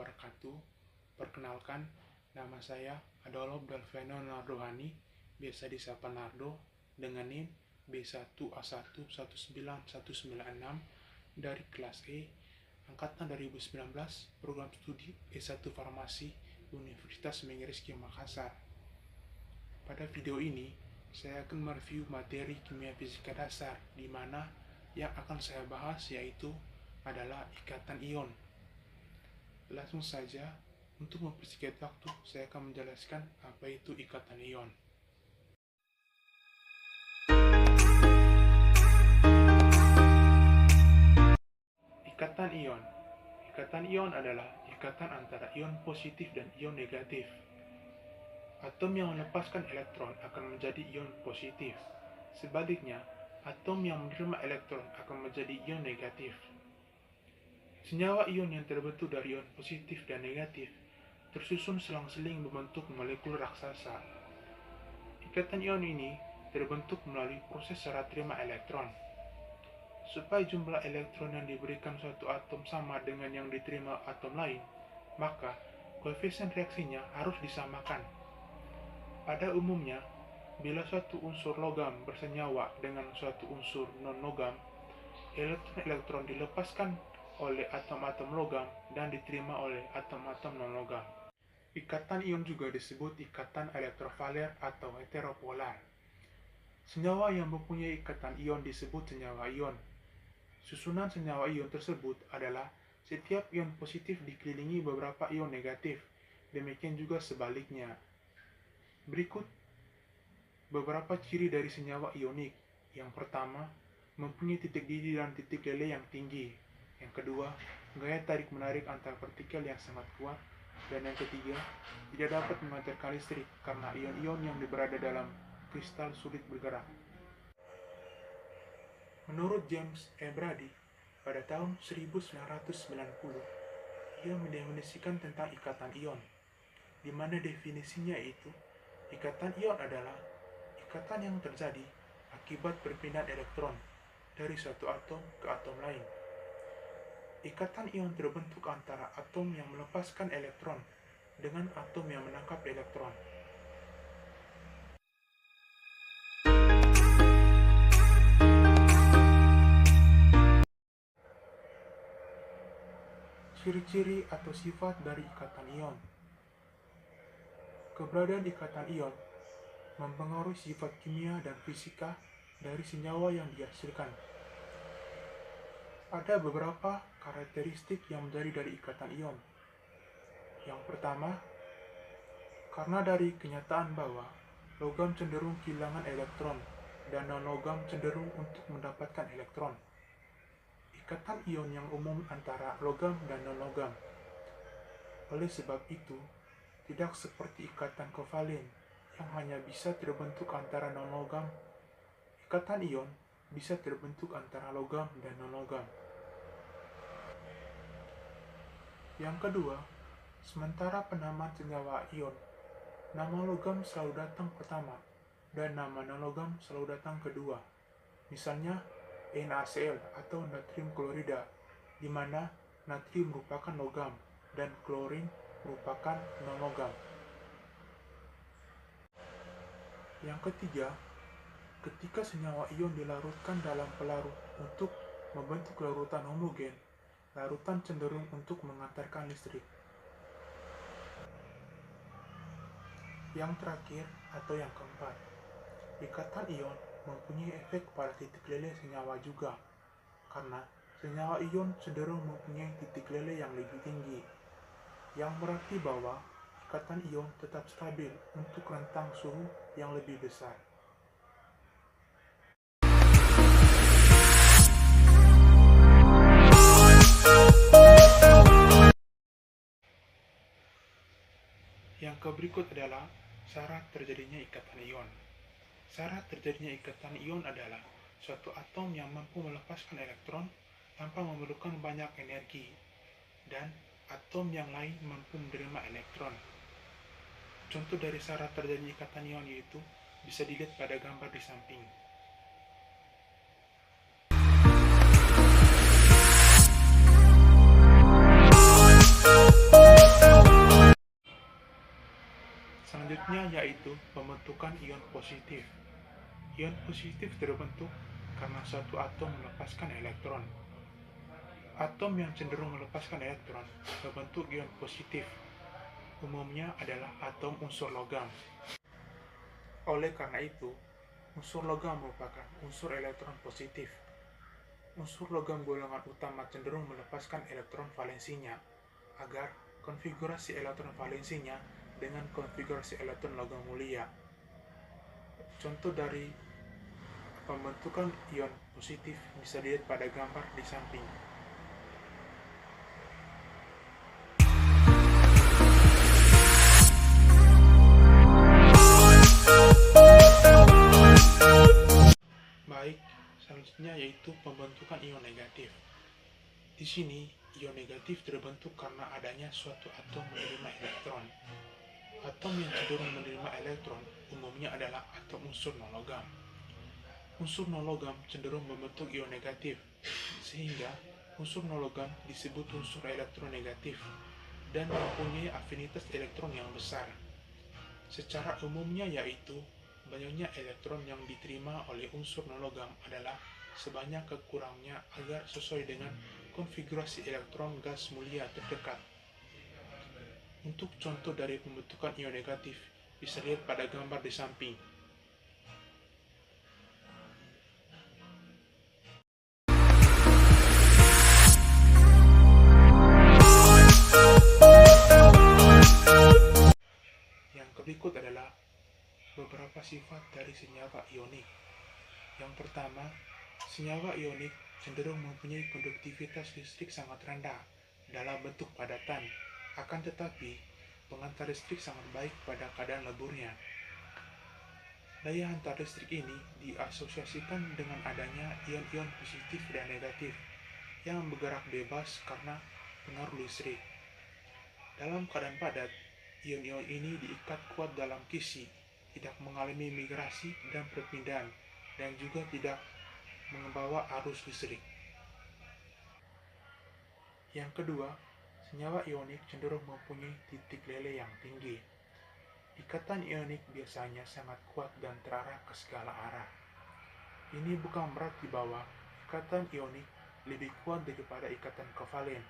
wabarakatuh. Perkenalkan, nama saya Adolf Dalveno Nardohani, biasa disapa Nardo, dengan NIM B1A1191996 dari kelas E, Angkatan 2019, Program Studi S1 Farmasi, Universitas Mengeriski Makassar. Pada video ini, saya akan mereview materi kimia fisika dasar, di mana yang akan saya bahas yaitu adalah ikatan ion. Langsung saja, untuk mempersingkat waktu, saya akan menjelaskan apa itu ikatan ion. Ikatan ion. Ikatan ion adalah ikatan antara ion positif dan ion negatif. Atom yang melepaskan elektron akan menjadi ion positif. Sebaliknya, atom yang menerima elektron akan menjadi ion negatif. Senyawa ion yang terbentuk dari ion positif dan negatif tersusun selang-seling membentuk molekul raksasa. Ikatan ion ini terbentuk melalui proses serah terima elektron. Supaya jumlah elektron yang diberikan suatu atom sama dengan yang diterima atom lain, maka koefisien reaksinya harus disamakan. Pada umumnya, bila suatu unsur logam bersenyawa dengan suatu unsur non-logam, elektron-elektron dilepaskan oleh atom-atom logam dan diterima oleh atom-atom non-logam. Ikatan ion juga disebut ikatan elektrovaler atau heteropolar. Senyawa yang mempunyai ikatan ion disebut senyawa ion. Susunan senyawa ion tersebut adalah setiap ion positif dikelilingi beberapa ion negatif, demikian juga sebaliknya. Berikut beberapa ciri dari senyawa ionik. Yang pertama, mempunyai titik didih dan titik leleh yang tinggi. Yang kedua, gaya tarik-menarik antar partikel yang sangat kuat. Dan yang ketiga, tidak dapat memancarkan listrik karena ion-ion yang berada dalam kristal sulit bergerak. Menurut James E. Brady, pada tahun 1990, ia mendefinisikan tentang ikatan ion, di mana definisinya yaitu, ikatan ion adalah ikatan yang terjadi akibat perpindahan elektron dari suatu atom ke atom lain. Ikatan ion terbentuk antara atom yang melepaskan elektron dengan atom yang menangkap elektron. Ciri-ciri atau sifat dari ikatan ion. Keberadaan ikatan ion mempengaruhi sifat kimia dan fisika dari senyawa yang dihasilkan. Ada beberapa karakteristik yang menjadi dari ikatan ion. Yang pertama, karena dari kenyataan bahwa logam cenderung kehilangan elektron dan non-logam cenderung untuk mendapatkan elektron. Ikatan ion yang umum antara logam dan non-logam. Oleh sebab itu, tidak seperti ikatan kovalen yang hanya bisa terbentuk antara non-logam. Ikatan ion bisa terbentuk antara logam dan non-logam. Yang kedua, sementara penamaan senyawa ion, nama logam selalu datang pertama dan nama non-logam selalu datang kedua. Misalnya NaCl atau natrium klorida, di mana natrium merupakan logam dan klorin merupakan non-logam. Yang ketiga, ketika senyawa ion dilarutkan dalam pelarut untuk membentuk larutan homogen, larutan cenderung untuk mengantarkan listrik. Yang terakhir atau yang keempat, ikatan ion mempunyai efek pada titik leleh senyawa juga, karena senyawa ion cenderung mempunyai titik leleh yang lebih tinggi, yang berarti bahwa ikatan ion tetap stabil untuk rentang suhu yang lebih besar. Yang berikut adalah syarat terjadinya ikatan ion. Syarat terjadinya ikatan ion adalah suatu atom yang mampu melepaskan elektron tanpa memerlukan banyak energi, dan atom yang lain mampu menerima elektron. Contoh dari syarat terjadinya ikatan ion yaitu bisa dilihat pada gambar di samping. Selanjutnya yaitu pembentukan ion positif. Ion positif terbentuk karena suatu atom melepaskan elektron. Atom yang cenderung melepaskan elektron berbentuk ion positif. Umumnya adalah atom unsur logam. Oleh karena itu, unsur logam merupakan unsur elektron positif. Unsur logam golongan utama cenderung melepaskan elektron valensinya, agar konfigurasi elektron valensinya dengan konfigurasi elektron logam mulia. Contoh dari pembentukan ion positif bisa dilihat pada gambar di samping. Baik, selanjutnya yaitu pembentukan ion negatif. Di sini, ion negatif terbentuk karena adanya suatu atom menerima elektron. Atom yang cenderung menerima elektron umumnya adalah atom unsur non-logam. Unsur non-logam cenderung membentuk ion negatif, sehingga unsur non-logam disebut unsur elektronegatif dan mempunyai afinitas elektron yang besar. Secara umumnya yaitu, banyaknya elektron yang diterima oleh unsur non-logam adalah sebanyak kekurangnya agar sesuai dengan konfigurasi elektron gas mulia terdekat. Untuk contoh dari pembentukan ion negatif bisa lihat pada gambar di samping. Yang berikut adalah beberapa sifat dari senyawa ionik. Yang pertama, senyawa ionik cenderung mempunyai konduktivitas listrik sangat rendah dalam bentuk padatan, akan tetapi pengantar listrik sangat baik pada keadaan leburnya. Daya hantar listrik ini diasosiasikan dengan adanya ion-ion positif dan negatif yang bergerak bebas karena pengaruh listrik. Dalam keadaan padat, ion-ion ini diikat kuat dalam kisi, tidak mengalami migrasi dan perpindahan, dan juga tidak membawa arus listrik. Yang kedua, senyawa ionik cenderung mempunyai titik lele yang tinggi. Ikatan ionik biasanya sangat kuat dan terarah ke segala arah. Ini bukan berarti bahwa ikatan ionik lebih kuat daripada ikatan kovalen,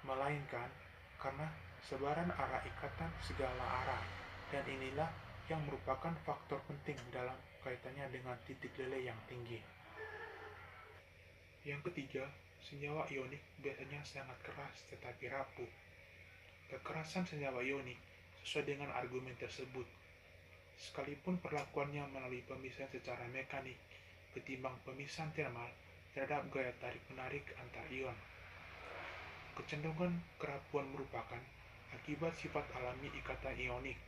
melainkan karena sebaran arah ikatan segala arah, dan inilah yang merupakan faktor penting dalam kaitannya dengan titik lele yang tinggi. Yang ketiga, senyawa ionik biasanya sangat keras tetapi rapuh. Kekerasan senyawa ionik sesuai dengan argumen tersebut, sekalipun perlakuannya melalui pemisahan secara mekanik ketimbang pemisahan termal terhadap gaya tarik-menarik antar ion. Kecenderungan kerapuhan merupakan akibat sifat alami ikatan ionik.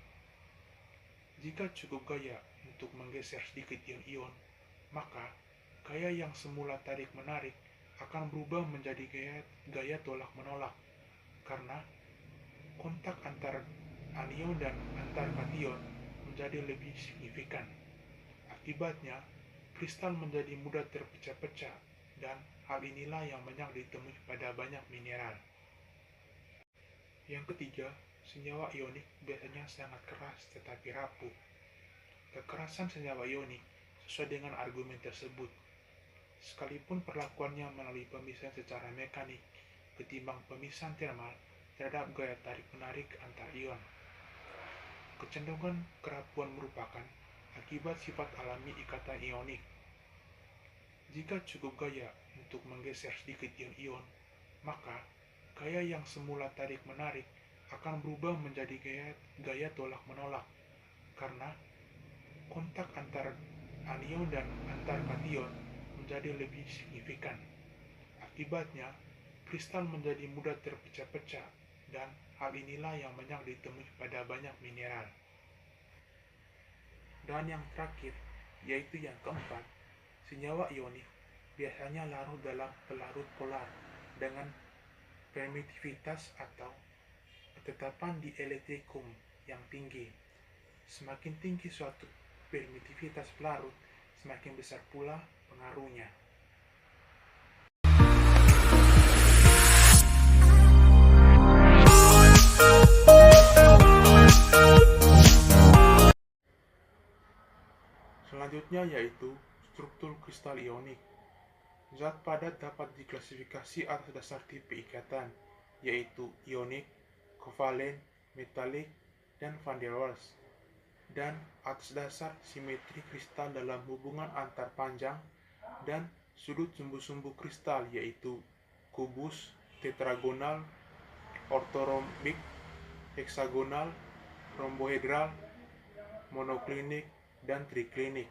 Jika cukup gaya untuk menggeser sedikit ion-ion, maka gaya yang semula tarik-menarik akan berubah menjadi gaya tolak-menolak, karena kontak antar anion dan antar kation menjadi lebih signifikan. Akibatnya, kristal menjadi mudah terpecah-pecah, dan hal inilah yang banyak ditemui pada banyak mineral. Yang ketiga, senyawa ionik biasanya sangat keras tetapi rapuh. Kekerasan senyawa ionik sesuai dengan argumen tersebut, sekalipun perlakuannya melalui pemisahan secara mekanik ketimbang pemisahan termal terhadap gaya tarik-menarik antar ion. Kecenderungan kerapuhan merupakan akibat sifat alami ikatan ionik. Jika cukup gaya untuk menggeser sedikit ion-ion, maka gaya yang semula tarik-menarik akan berubah menjadi gaya tolak-menolak, karena kontak antar anion dan antar kation menjadi lebih signifikan. Akibatnya, kristal menjadi mudah terpecah-pecah, dan hal inilah yang banyak ditemui pada banyak mineral. Dan yang terakhir, yaitu yang keempat, senyawa ionik biasanya larut dalam pelarut polar dengan permitivitas atau ketetapan di elektrikum yang tinggi. Semakin tinggi suatu permitivitas pelarut, semakin besar pula pengaruhnya. Berikutnya yaitu struktur kristal ionik. Zat padat dapat diklasifikasi atas dasar tipe ikatan, yaitu ionik, kovalen, metalik, dan van der Waals, dan atas dasar simetri kristal dalam hubungan antar panjang dan sudut sumbu-sumbu kristal, yaitu kubus, tetragonal, ortorhombik, heksagonal, rombohedral, monoklinik, dan triklinik.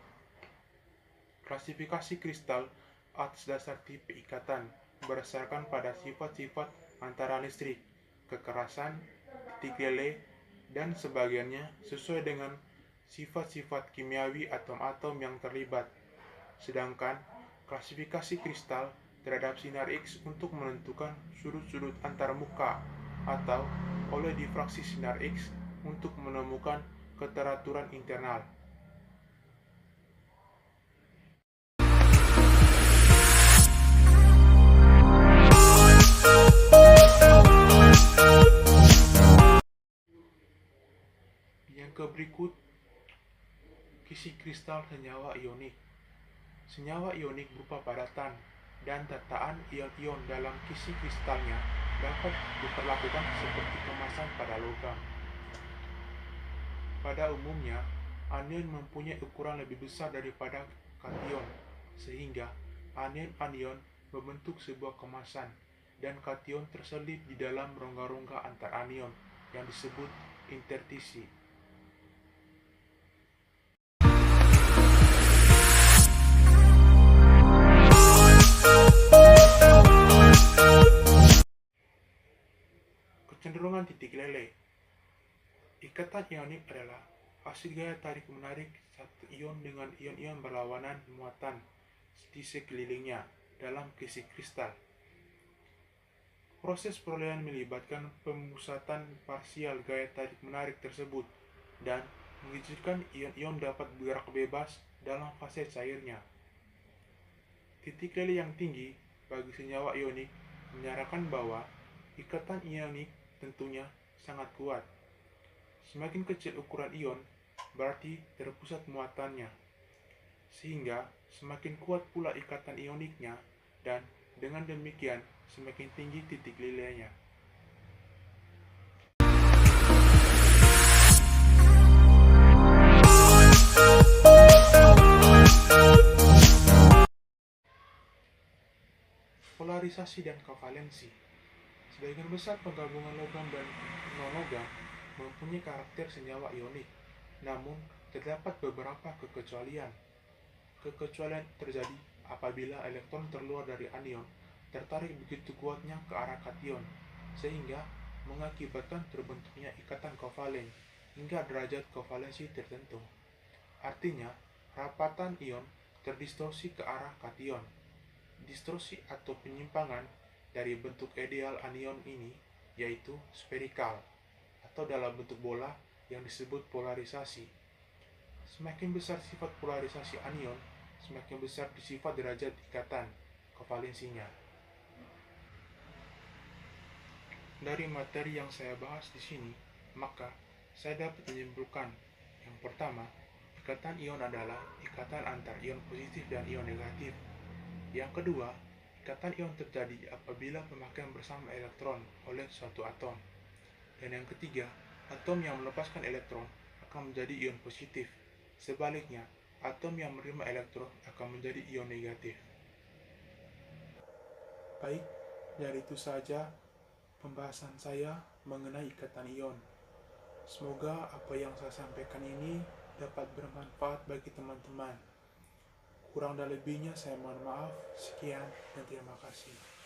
Klasifikasi kristal atas dasar tipe ikatan berdasarkan pada sifat-sifat antara listrik, kekerasan, titik lele, dan sebagainya sesuai dengan sifat-sifat kimiawi atom-atom yang terlibat. Sedangkan klasifikasi kristal terhadap sinar X untuk menentukan sudut-sudut antarmuka atau oleh difraksi sinar X untuk menemukan keteraturan internal. Yang berikut, kisi kristal senyawa ionik. Senyawa ionik berupa padatan dan tataan ion-ion dalam kisi kristalnya dapat diperlakukan seperti kemasan pada logam. Pada umumnya, anion mempunyai ukuran lebih besar daripada kation, sehingga anion-anion membentuk sebuah kemasan, dan kation terselip di dalam rongga-rongga antar anion yang disebut interstisi. Kecenderungan titik lele. Ikatan ionik adalah hasil gaya tarik-menarik satu ion dengan ion-ion berlawanan muatan di sekelilingnya dalam kisi kristal. Proses perolehan melibatkan pemusatan parsial gaya tarik-menarik tersebut dan mengizinkan ion-ion dapat bergerak bebas dalam fase cairnya. Titik lele yang tinggi bagi senyawa ionik menyarankan bahwa ikatan ionik tentunya sangat kuat. Semakin kecil ukuran ion, berarti terpusat muatannya, sehingga semakin kuat pula ikatan ioniknya, dan dengan demikian semakin tinggi titik lelenya. Polarisasi dan kovalensi. Sebagian besar penggabungan logam dan non-logam mempunyai karakter senyawa ionik, namun terdapat beberapa kekecualian. Kekecualian terjadi apabila elektron terluar dari anion tertarik begitu kuatnya ke arah kation, sehingga mengakibatkan terbentuknya ikatan kovalen hingga derajat kovalensi tertentu. Artinya, rapatan ion terdistorsi ke arah kation. Distorsi atau penyimpangan dari bentuk ideal anion ini yaitu sferikal atau dalam bentuk bola yang disebut polarisasi. Semakin besar sifat polarisasi anion, semakin besar sifat derajat ikatan kovalensinya. Dari materi yang saya bahas di sini, maka saya dapat menyimpulkan yang pertama, ikatan ion adalah ikatan antar ion positif dan ion negatif. Yang kedua, ikatan ion terjadi apabila pemakaian bersama elektron oleh suatu atom. Dan yang ketiga, atom yang melepaskan elektron akan menjadi ion positif. Sebaliknya, atom yang menerima elektron akan menjadi ion negatif. Baik, dari itu saja pembahasan saya mengenai ikatan ion. Semoga apa yang saya sampaikan ini dapat bermanfaat bagi teman-teman. Kurang dan lebihnya saya mohon maaf. Sekian dan terima kasih.